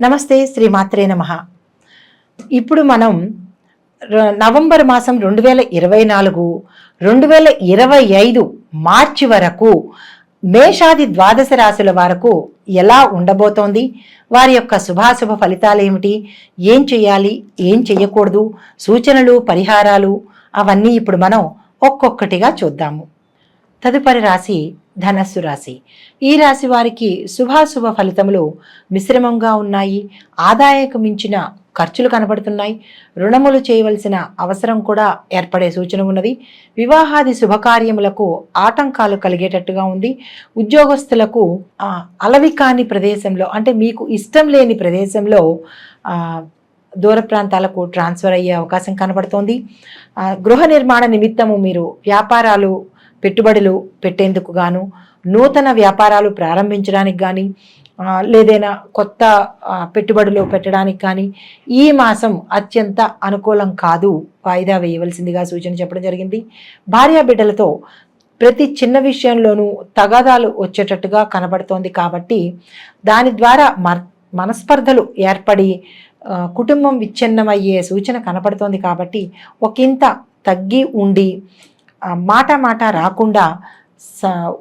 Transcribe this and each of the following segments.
నమస్తే, శ్రీమాత్రే నమః. ఇప్పుడు మనం నవంబర్ మాసం 2024, 2025 మార్చి వరకు మేషాది ద్వాదశ రాశుల వరకు ఎలా ఉండబోతోంది, వారి యొక్క శుభాశుభ ఫలితాలు ఏమిటి, ఏం చేయాలి, ఏం చేయకూడదు, సూచనలు, పరిహారాలు అవన్నీ ఇప్పుడు మనం ఒక్కొక్కటిగా చూద్దాము. తదుపరి రాశి ధనస్సు రాశి. ఈ రాశి వారికి శుభాశుభ ఫలితములు మిశ్రమంగా ఉన్నాయి. ఆదాయకు మించిన ఖర్చులు కనబడుతున్నాయి. రుణములు చేయవలసిన అవసరం కూడా ఏర్పడే సూచన ఉన్నది. వివాహాది శుభకార్యములకు ఆటంకాలు కలిగేటట్టుగా ఉంది. ఉద్యోగస్తులకు అలవి కాని ప్రదేశంలో, అంటే మీకు ఇష్టం లేని ప్రదేశంలో దూర ప్రాంతాలకు ట్రాన్స్ఫర్ అయ్యే అవకాశం కనబడుతోంది. గృహ నిర్మాణ నిమిత్తము మీరు వ్యాపారాలు, పెట్టుబడులు పెట్టేందుకు గాను, నూతన వ్యాపారాలు ప్రారంభించడానికి కానీ, లేదైనా కొత్త పెట్టుబడులు పెట్టడానికి కానీ ఈ మాసం అత్యంత అనుకూలం కాదు, వాయిదా వేయవలసిందిగా సూచన చెప్పడం జరిగింది. భార్యా బిడ్డలతో ప్రతి చిన్న విషయంలోనూ తగాదాలు వచ్చేటట్టుగా కనబడుతోంది. కాబట్టి దాని ద్వారా మనస్పర్ధలు ఏర్పడి కుటుంబం విచ్ఛిన్నమయ్యే సూచన కనపడుతోంది. కాబట్టి ఒకంత తగ్గి ఉండి మాట రాకుండా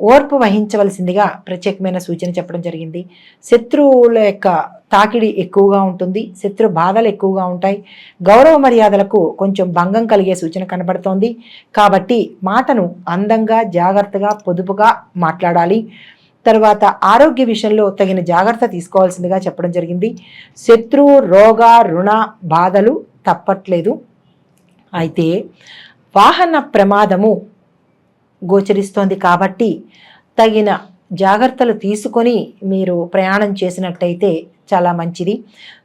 ఓర్పు వహించవలసిందిగా ప్రత్యేకమైన సూచన చెప్పడం జరిగింది. శత్రువుల యొక్క తాకిడి ఎక్కువగా ఉంటుంది. శత్రు బాధలు ఎక్కువగా ఉంటాయి. గౌరవ మర్యాదలకు కొంచెం భంగం కలిగే సూచన కనబడుతోంది. కాబట్టి మాటను అందంగా, జాగ్రత్తగా, పొదుపుగా మాట్లాడాలి. తర్వాత ఆరోగ్య విషయంలో తగిన జాగ్రత్త తీసుకోవాల్సిందిగా చెప్పడం జరిగింది. శత్రు, రోగ, రుణ బాధలు తప్పట్లేదు. అయితే వాహన ప్రమాదము గోచరిస్తోంది. కాబట్టి తగిన జాగ్రత్తలు తీసుకొని మీరు ప్రయాణం చేసినట్టయితే చాలా మంచిది.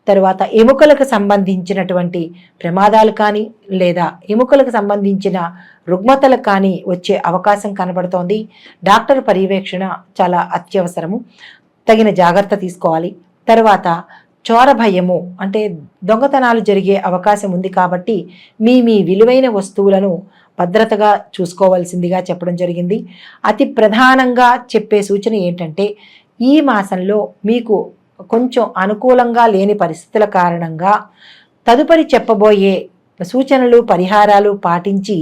తరువాత ఎముకలకు సంబంధించినటువంటి ప్రమాదాలు కానీ, లేదా ఎముకలకు సంబంధించిన రుగ్మతలు కానీ వచ్చే అవకాశం కనబడుతోంది. డాక్టర్ పర్యవేక్షణ చాలా అత్యవసరము. తగిన జాగ్రత్త తీసుకోవాలి. తర్వాత చోర భయము, అంటే దొంగతనాలు జరిగే అవకాశం ఉంది. కాబట్టి మీ విలువైన వస్తువులను భద్రతగా చూసుకోవాల్సిందిగా చెప్పడం జరిగింది. అతి ప్రధానంగా చెప్పే సూచన ఏంటంటే, ఈ మాసంలో మీకు కొంచెం అనుకూలంగా లేని పరిస్థితుల కారణంగా తదుపరి చెప్పబోయే సూచనలు, పరిహారాలు పాటించి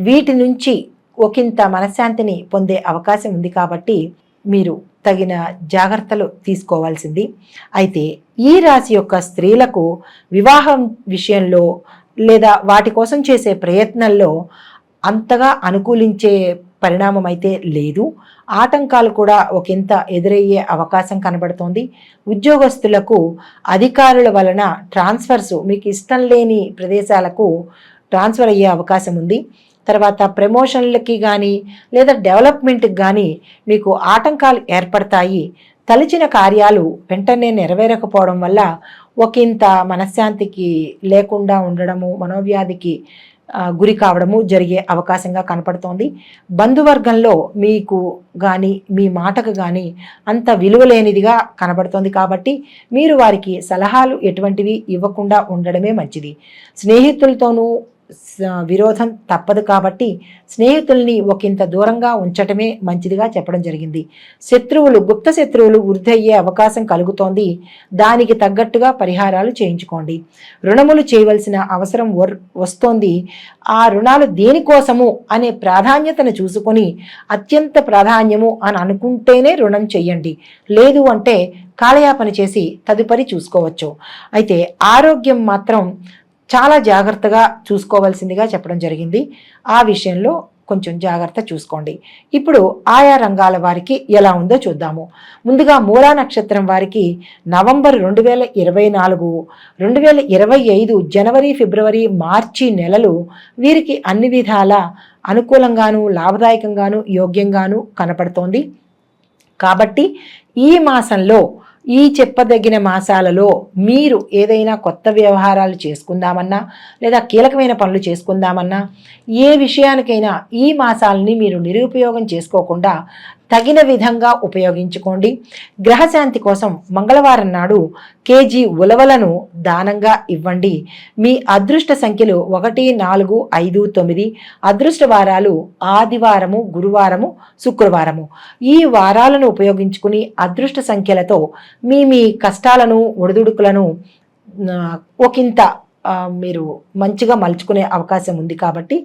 వీటి నుంచి ఒకంత మనశ్శాంతిని పొందే అవకాశం ఉంది. కాబట్టి మీరు తగిన జాగ్రత్తలు తీసుకోవాల్సింది. అయితే ఈ రాశి యొక్క స్త్రీలకు వివాహం విషయంలో లేదా వాటి కోసం చేసే ప్రయత్నంలో అంతగా అనుకూలించే పరిణామం అయితే లేదు. ఆటంకాలు కూడా ఒకంత ఎదురయ్యే అవకాశం కనబడుతోంది. ఉద్యోగస్తులకు అధికారుల వలన ట్రాన్స్ఫర్స్, మీకు ఇష్టం లేని ప్రదేశాలకు ట్రాన్స్ఫర్ అయ్యే అవకాశం ఉంది. తర్వాత ప్రమోషన్లకి కానీ లేదా డెవలప్మెంట్కి కానీ మీకు ఆటంకాలు ఏర్పడతాయి. తలచిన కార్యాలు వెంటనే నెరవేరకపోవడం వల్ల ఒకంత మనశ్శాంతికి లేకుండా ఉండడము, మనోవ్యాధికి గురి కావడము జరిగే అవకాశంగా కనపడుతోంది. బంధువర్గంలో మీకు కానీ, మీ మాటకు కానీ అంత విలువలేనిదిగా కనబడుతోంది. కాబట్టి మీరు వారికి సలహాలు ఎటువంటివి ఇవ్వకుండా ఉండడమే మంచిది. స్నేహితులతోనూ విరోధం తప్పదు. కాబట్టి స్నేహితుల్ని ఒకంత దూరంగా ఉంచటమే మంచిదిగా చెప్పడం జరిగింది. శత్రువులు, గుప్త శత్రువులు వృద్ధి అయ్యే అవకాశం కలుగుతోంది. దానికి తగ్గట్టుగా పరిహారాలు చేయించుకోండి. రుణములు చేయవలసిన అవసరం వస్తోంది. ఆ రుణాలు దేనికోసము అనే ప్రాధాన్యతను చూసుకొని అత్యంత ప్రాధాన్యము అని అనుకుంటేనే రుణం చెయ్యండి. లేదు అంటే కాలయాపన చేసి తదుపరి చూసుకోవచ్చు. అయితే ఆరోగ్యం మాత్రం చాలా జాగ్రత్తగా చూసుకోవాల్సిందిగా చెప్పడం జరిగింది. ఆ విషయంలో కొంచెం జాగ్రత్త చూసుకోండి. ఇప్పుడు ఆయా రంగాల వారికి ఎలా ఉందో చూద్దాము. ముందుగా మూలా నక్షత్రం వారికి నవంబర్ 2024, 2025 జనవరి, ఫిబ్రవరి, మార్చి నెలలు వీరికి అన్ని విధాల అనుకూలంగాను, లాభదాయకంగాను, యోగ్యంగాను కనపడుతోంది. కాబట్టి ఈ మాసంలో, ఈ చెప్పదగిన మాసాలలో మీరు ఏదైనా కొత్త వ్యవహారాలు చేసుకుందామన్నా లేదా కీలకమైన పనులు చేసుకుందామన్నా, ఏ విషయానికైనా ఈ మాసాలని మీరు నిరుపయోగం చేసుకోకుండా తగిన విధంగా ఉపయోగించుకోండి. గ్రహశాంతి కోసం మంగళవారం నాడు కేజీ ఉలవలను దానంగా ఇవ్వండి. మీ అదృష్ట సంఖ్యలు 1, 4, 5, 9. అదృష్ట వారాలు ఆదివారము, గురువారము, శుక్రవారము. ఈ వారాలను ఉపయోగించుకుని అదృష్ట సంఖ్యలతో మీ కష్టాలను, ఒడిదుడుకులను ఒకంత మీరు మంచిగా మలుచుకునే అవకాశం ఉంది కాబట్టి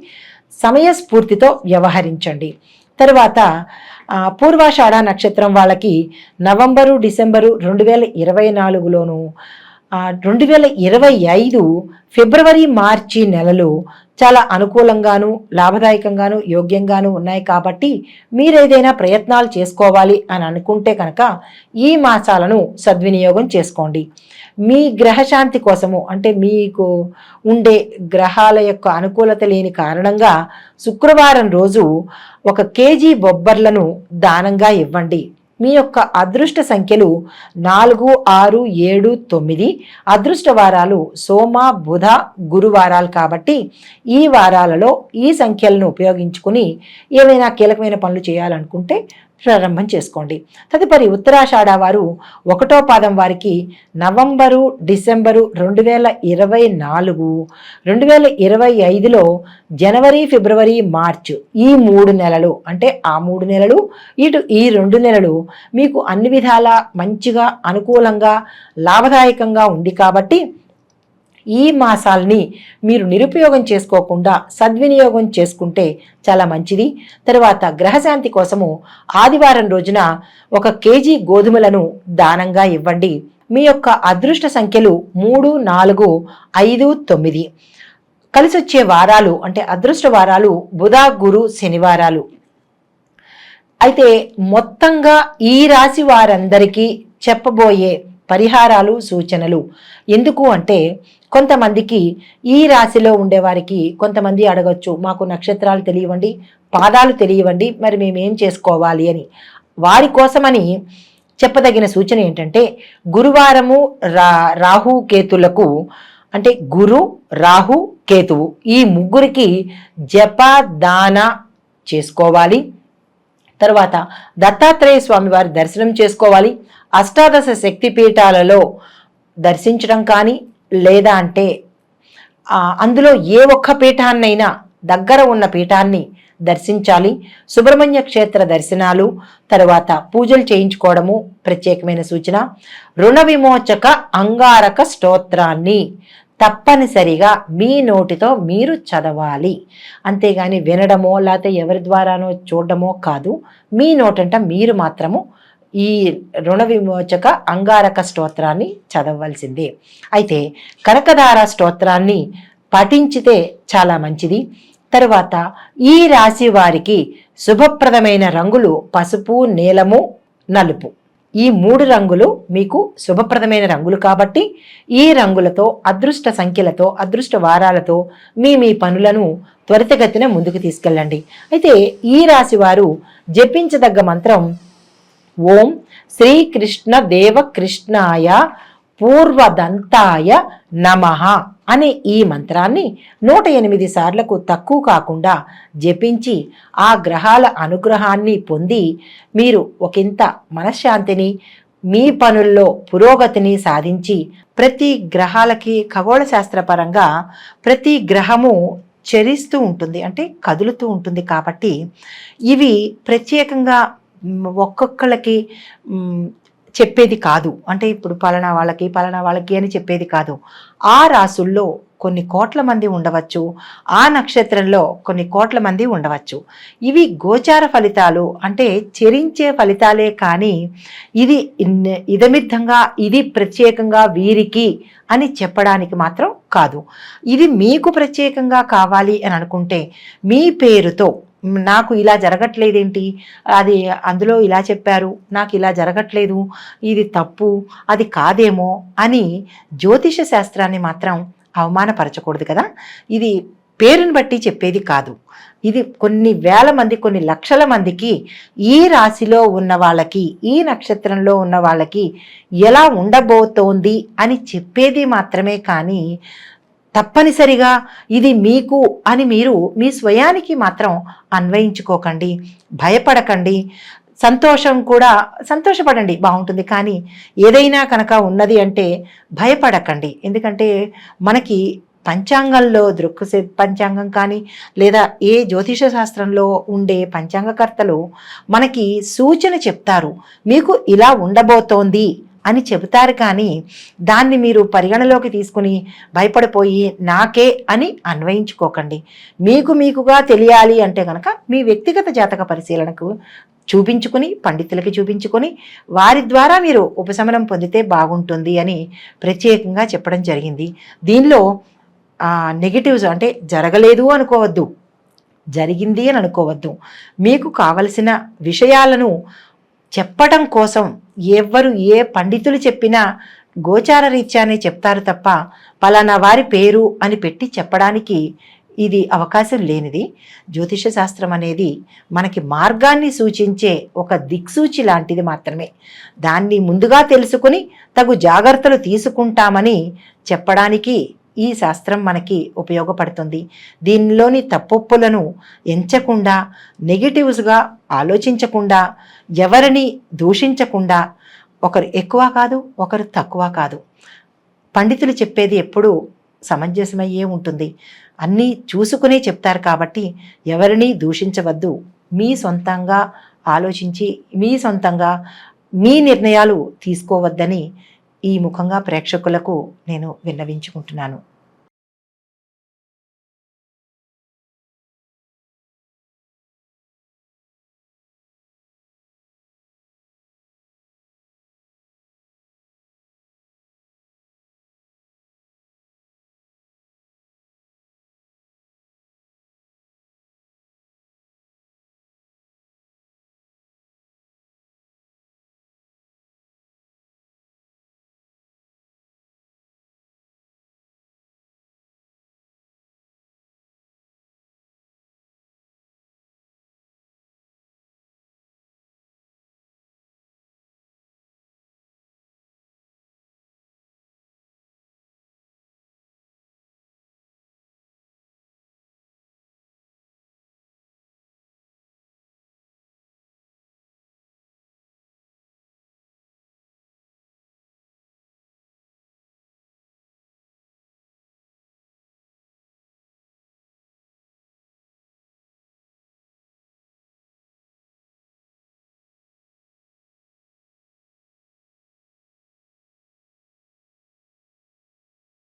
సమయస్ఫూర్తితో వ్యవహరించండి. తర్వాత పూర్వాషాఢ నక్షత్రం వాళ్ళకి నవంబరు, డిసెంబరు 2024లోను 2025 ఫిబ్రవరి, మార్చి నెలలు చాలా అనుకూలంగాను, లాభదాయకంగాను, యోగ్యంగాను ఉన్నాయి కాబట్టి మీరేదైనా ప్రయత్నాలు చేసుకోవాలి అని అనుకుంటే కనుక ఈ మాసాలను సద్వినియోగం చేసుకోండి. మీ గ్రహశాంతి కోసము, అంటే మీకు ఉండే గ్రహాల యొక్క అనుకూలత లేని కారణంగా శుక్రవారం రోజు 1 కేజీ బొబ్బర్లను దానంగా ఇవ్వండి. మీ యొక్క అదృష్ట సంఖ్యలు 4, 6, 7, 9. అదృష్ట వారాలు సోమ, బుధ, గురువారాలు కాబట్టి ఈ వారాలలో ఈ సంఖ్యలను ఉపయోగించుకుని ఏవైనా కీలకమైన పనులు చేయాలనుకుంటే ప్రారంభం చేసుకోండి. తదుపరి ఉత్తరాషాఢ వారు 1వ పాదం వారికి నవంబరు, డిసెంబరు 2024, 2025లో జనవరి, ఫిబ్రవరి, మార్చ్ ఈ 3 నెలలు, అంటే ఆ 3 నెలలు ఇటు ఈ 2 నెలలు మీకు అన్ని విధాలా మంచిగా, అనుకూలంగా, లాభదాయకంగా ఉంది కాబట్టి ఈ మాసాల్ని మీరు నిరుపయోగం చేసుకోకుండా సద్వినియోగం చేసుకుంటే చాలా మంచిది. తర్వాత గ్రహశాంతి కోసము ఆదివారం రోజున 1 కేజీ గోధుమలను దానంగా ఇవ్వండి. మీ యొక్క అదృష్ట సంఖ్యలు 3, 4, 5, 9. కలిసొచ్చే వారాలు, అంటే అదృష్ట వారాలు బుధ, గురు, శనివారాలు. అయితే మొత్తంగా ఈ రాశి వారందరికీ చెప్పబోయే పరిహారాలు, సూచనలు ఎందుకు అంటే కొంతమందికి ఈ రాశిలో ఉండేవారికి కొంతమంది అడగచ్చు, మాకు నక్షత్రాలు తెలియవండి, పాదాలు తెలియవండి, మరి మేమేం చేసుకోవాలి అని. వారి కోసమని చెప్పదగిన సూచన ఏంటంటే గురువారము రాహు కేతులకు, అంటే గురు, రాహు, కేతువు ఈ ముగ్గురికి జప దాన చేసుకోవాలి. తర్వాత దత్తాత్రేయ స్వామి వారి దర్శనం చేసుకోవాలి. అష్టాదశ శక్తి పీఠాలలో దర్శించడం కానీ, లేదా అంటే అందులో ఏ ఒక్క పీఠాన్నైనా దగ్గర ఉన్న పీఠాన్ని దర్శించాలి. సుబ్రహ్మణ్య క్షేత్ర దర్శనాలు, తర్వాత పూజలు చేయించుకోవడము ప్రత్యేకమైన సూచన. రుణ విమోచక అంగారక స్తోత్రాన్ని తప్పనిసరిగా మీ నోటితో మీరు చదవాలి. అంతేగాని వినడమో లేకపోతే ఎవరి ద్వారానో చూడడమో కాదు, మీ నోటంట మీరు మాత్రము ఈ రుణ విమోచక అంగారక స్తోత్రాన్ని చదవవలసిందే. అయితే కనకధార స్తోత్రాన్ని పఠించితే చాలా మంచిది. తరువాత ఈ రాశి వారికి శుభప్రదమైన రంగులు పసుపు, నీలము, నలుపు. ఈ 3 రంగులు మీకు శుభప్రదమైన రంగులు కాబట్టి ఈ రంగులతో, అదృష్ట సంఖ్యలతో, అదృష్ట వారాలతో మీ పనులను త్వరితగతిన ముందుకు తీసుకెళ్ళండి. అయితే ఈ రాశి వారు జపించదగ్గ మంత్రం ఓం శ్రీకృష్ణ దేవకృష్ణాయ పూర్వదంతాయ నమః అనే ఈ మంత్రాన్ని 108 సార్లకు తక్కువ కాకుండా జపించి ఆ గ్రహాల అనుగ్రహాన్ని పొంది మీరు ఒకంత మనశ్శాంతిని, మీ పనుల్లో పురోగతిని సాధించి, ప్రతి గ్రహాలకి ఖగోళ శాస్త్రపరంగా ప్రతి గ్రహము చరిస్తూ ఉంటుంది, అంటే కదులుతూ ఉంటుంది కాబట్టి ఇవి ప్రత్యేకంగా ఒక్కొక్కళ్ళకి చెప్పేది కాదు. అంటే ఇప్పుడు పలానా వాళ్ళకి అని చెప్పేది కాదు. ఆ రాసుల్లో కొన్ని కోట్ల మంది ఉండవచ్చు, ఆ నక్షత్రంలో కొన్ని కోట్ల మంది ఉండవచ్చు. ఇవి గోచార ఫలితాలు, అంటే చెరించే ఫలితాలే కానీ ఇది ఇదమిద్ధంగా ఇది ప్రత్యేకంగా వీరికి అని చెప్పడానికి మాత్రం కాదు. ఇది మీకు ప్రత్యేకంగా కావాలి అని అనుకుంటే మీ పేరుతో నాకు ఇలా జరగట్లేదేంటి, అది అందులో ఇలా చెప్పారు, నాకు ఇలా జరగట్లేదు, ఇది తప్పు, అది కాదేమో అని జ్యోతిష శాస్త్రాన్ని మాత్రం అవమానపరచకూడదు కదా. ఇది పేరుని బట్టి చెప్పేది కాదు. ఇది కొన్ని వేల మంది, కొన్ని లక్షల మందికి ఈ రాశిలో ఉన్న వాళ్ళకి, ఈ నక్షత్రంలో ఉన్న వాళ్ళకి ఎలా ఉండబోతోంది అని చెప్పేది మాత్రమే కానీ తప్పనిసరిగా ఇది మీకు అని మీరు మీ స్వయానికి మాత్రం అన్వయించుకోకండి, భయపడకండి. సంతోషం కూడా సంతోషపడండి, బాగుంటుంది. కానీ ఏదైనా కనుక ఉన్నది అంటే భయపడకండి. ఎందుకంటే మనకి పంచాంగంలో దృక్సే పంచాంగం కానీ లేదా ఏ జ్యోతిష శాస్త్రంలో ఉండే పంచాంగకర్తలు మనకి సూచన చెప్తారు, మీకు ఇలా ఉండబోతోంది అని చెబుతారు. కానీ దాన్ని మీరు పరిగణలోకి తీసుకుని భయపడిపోయి నాకే అని అన్వయించుకోకండి. మీకుగా తెలియాలి అంటే కనుక మీ వ్యక్తిగత జాతక పరిశీలనకు చూపించుకుని, పండితులకి చూపించుకొని వారి ద్వారా మీరు ఉపశమనం పొందితే బాగుంటుంది అని ప్రత్యేకంగా చెప్పడం జరిగింది. దీనిలో నెగిటివ్స్ అంటే జరగలేదు అనుకోవద్దు, జరిగింది అని అనుకోవద్దు. మీకు కావలసిన విషయాలను చెప్పటం కోసం ఎవరు ఏ పండితులు చెప్పినా గోచార రీత్యానే చెప్తారు తప్ప పలానా వారి పేరు అని పెట్టి చెప్పడానికి ఇది అవకాశం లేనిది. జ్యోతిష శాస్త్రం అనేది మనకి మార్గాన్ని సూచించే ఒక దిక్సూచి లాంటిది మాత్రమే. దాన్ని ముందుగా తెలుసుకుని తగు జాగ్రత్తలు తీసుకుంటామని చెప్పడానికి ఈ శాస్త్రం మనకి ఉపయోగపడుతుంది. దీనిలోని తప్పొప్పులను ఎంచకుండా, నెగిటివ్స్గా ఆలోచించకుండా, ఎవరిని దూషించకుండా, ఒకరు ఎక్కువ కాదు ఒకరు తక్కువ కాదు. పండితులు చెప్పేది ఎప్పుడూ సమంజసమయ్యే ఉంటుంది. అన్నీ చూసుకునే చెప్తారు కాబట్టి ఎవరిని దూషించవద్దు. మీ సొంతంగా ఆలోచించి మీ సొంతంగా మీ నిర్ణయాలు తీసుకోవద్దని ఈ ముఖంగా ప్రేక్షకులకు నేను విన్నవించుకుంటున్నాను.